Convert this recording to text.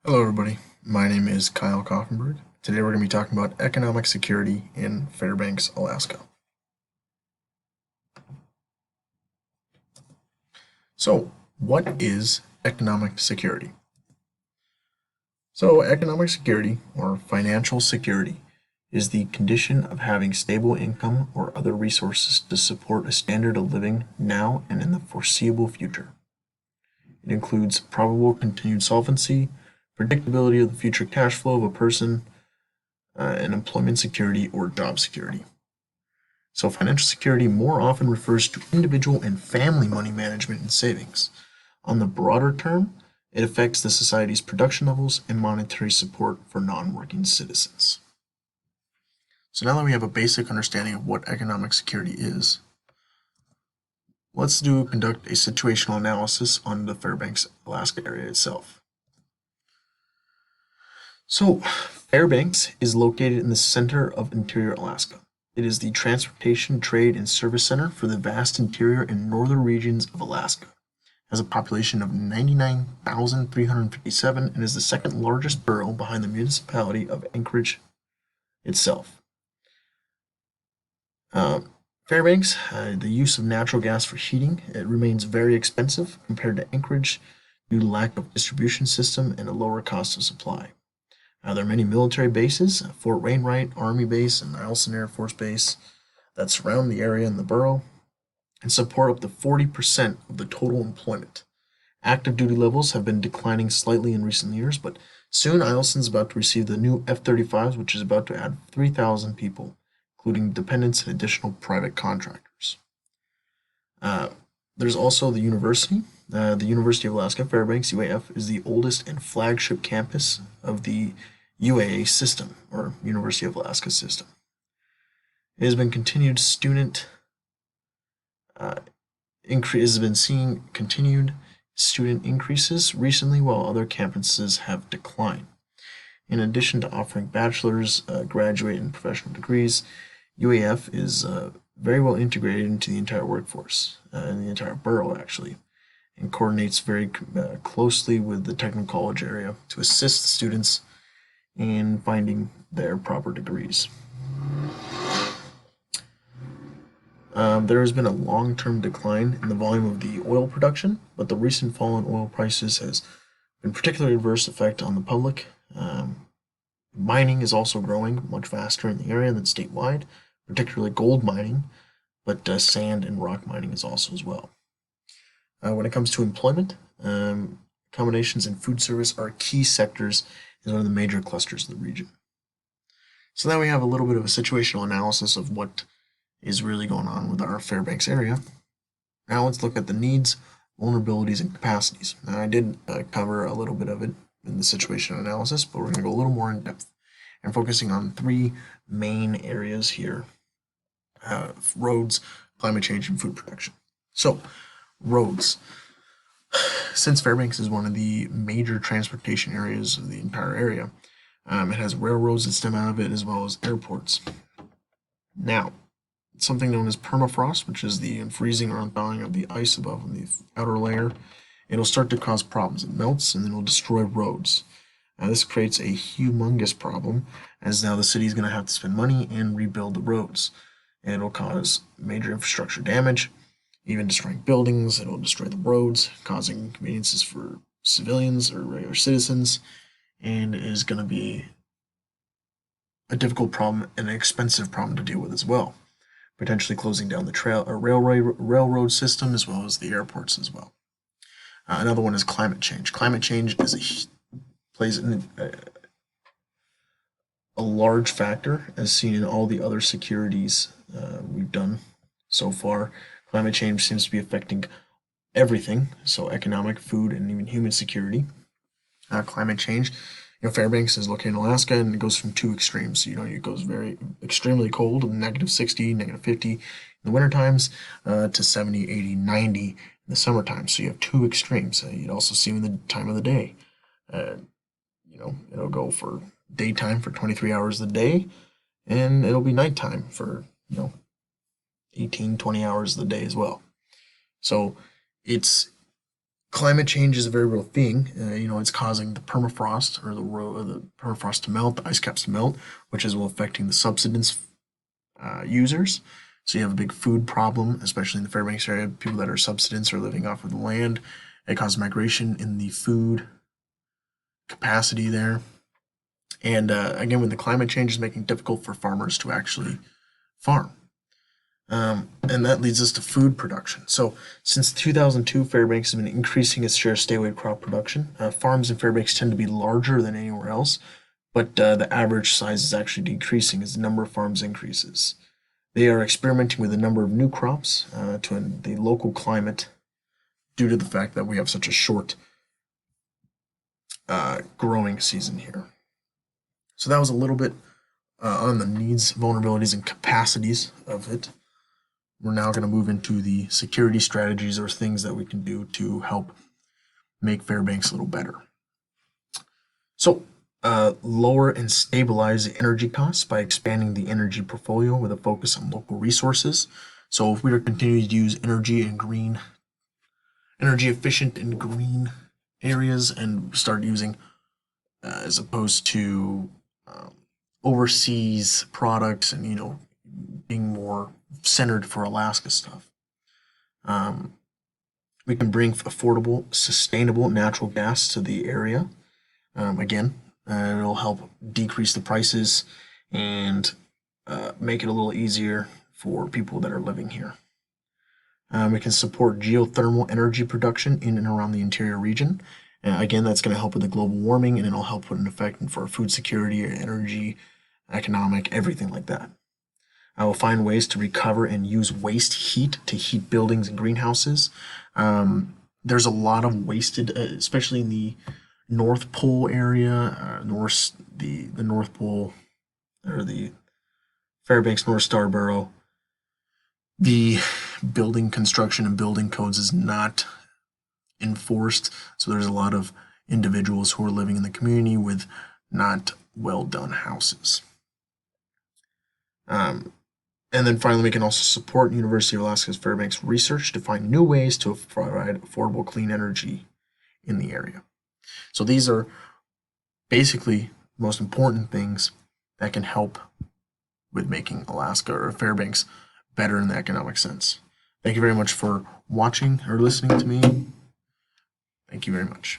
Hello, everybody. My name is Kyle Koffenberg. Today we're going to be talking about economic security in Fairbanks, Alaska. So, what is economic security? So, economic security, or financial security, is the condition of having stable income or other resources to support a standard of living now and in the foreseeable future. It includes probable continued solvency, predictability of the future cash flow of a person, and employment security or job security. So financial security more often refers to individual and family money management and savings. On the broader term, it affects the society's production levels and monetary support for non-working citizens. So now that we have a basic understanding of what economic security is, let's conduct a situational analysis on the Fairbanks, Alaska area itself. So Fairbanks is located in the center of interior Alaska. It is the transportation, trade, and service center for the vast interior and northern regions of Alaska. It has a population of 99,357 and is the second largest borough behind the municipality of Anchorage itself. Uh, Fairbanks, the use of natural gas for heating, it remains very expensive compared to Anchorage due to lack of distribution system and a lower cost of supply. There are many military bases, Fort Wainwright Army Base and Eielson Air Force Base, that surround the area and the borough and support up to 40% of the total employment. Active duty levels have been declining slightly in recent years, but soon Eielson's about to receive the new F-35s, which is about to add 3,000 people, including dependents and additional private contractors. Uh, there's also the university. The University of Alaska Fairbanks, UAF, is the oldest and flagship campus of the UAA system, or University of Alaska system. It has been continued student uh, increase has been seeing continued student increases recently, while other campuses have declined. In addition to offering bachelor's, graduate, and professional degrees, UAF is very well integrated into the entire workforce, and the entire borough actually, and coordinates very closely with the technical college area to assist the students in finding their proper degrees. There has been a long-term decline in the volume of the oil production, but the recent fall in oil prices has been particularly adverse effect on the public. Mining is also growing much faster in the area than statewide, particularly gold mining, but sand and rock mining is also as well. When it comes to employment, accommodations and food service are key sectors in one of the major clusters of the region. So now we have a little bit of a situational analysis of what is really going on with our Fairbanks area. Now let's look at the needs, vulnerabilities, and capacities. Now I did cover a little bit of it in the situational analysis, but we're going to go a little more in depth and focusing on three main areas here: roads, climate change, and food production. So, roads. Since Fairbanks is one of the major transportation areas of the entire area, it has railroads that stem out of it as well as airports. Now, something known as permafrost, which is the freezing or unthawing of the ice above the outer layer, it'll start to cause problems. It melts and then it'll destroy roads. Now, this creates a humongous problem, as now the city is going to have to spend money and rebuild the roads. And it'll cause major infrastructure damage, even destroying buildings. It'll destroy the roads, causing inconveniences for civilians or regular citizens, and is going to be a difficult problem and an expensive problem to deal with as well, potentially closing down the trail or railroad system as well as the airports as well. Another one is climate change. Climate change plays a large factor, as seen in all the other securities we've done so far. Climate change seems to be affecting everything, so economic, food, and even human security. Climate change, Fairbanks is located in Alaska, and it goes from two extremes. It goes very extremely cold, -60, -50 in the winter times, to 70, 80, 90 in the summertime. So you have two extremes. You'd also see in the time of the day. Uh, it'll go for daytime for 23 hours a day, and it'll be nighttime for 18, 20 hours of the day as well. So it's climate change is a very real thing. It's causing the permafrost or the permafrost to melt, the ice caps to melt, which is well affecting the subsistence users. So you have a big food problem, especially in the Fairbanks area. People that are subsistence are living off of the land. It causes migration in the food capacity there. And again, when the climate change is making it difficult for farmers to actually farm. And that leads us to food production. So, since 2002, Fairbanks has been increasing its share of statewide crop production. Farms in Fairbanks tend to be larger than anywhere else, but the average size is actually decreasing as the number of farms increases. They are experimenting with a number of new crops to the local climate due to the fact that we have such a short growing season here. So, that was a little bit on the needs, vulnerabilities, and capacities of it. We're now going to move into the security strategies or things that we can do to help make Fairbanks a little better. So, lower and stabilize the energy costs by expanding the energy portfolio with a focus on local resources. So, if we are continuing to use energy efficient and green areas and start using, as opposed to overseas products and, being more centered for Alaska stuff. We can bring affordable, sustainable natural gas to the area. Again, it'll help decrease the prices and make it a little easier for people that are living here. We can support geothermal energy production in and around the interior region. Again, that's going to help with the global warming and it'll help put an effect for food security, energy, economic, everything like that. I will find ways to recover and use waste heat to heat buildings and greenhouses. There's a lot of wasted, especially in the North Pole area, the North Pole, or the Fairbanks North Starborough. The building construction and building codes is not enforced, so there's a lot of individuals who are living in the community with not well done houses. And then finally, we can also support University of Alaska's Fairbanks research to find new ways to provide affordable clean energy in the area. So these are basically the most important things that can help with making Alaska or Fairbanks better in the economic sense. Thank you very much for watching or listening to me. Thank you very much.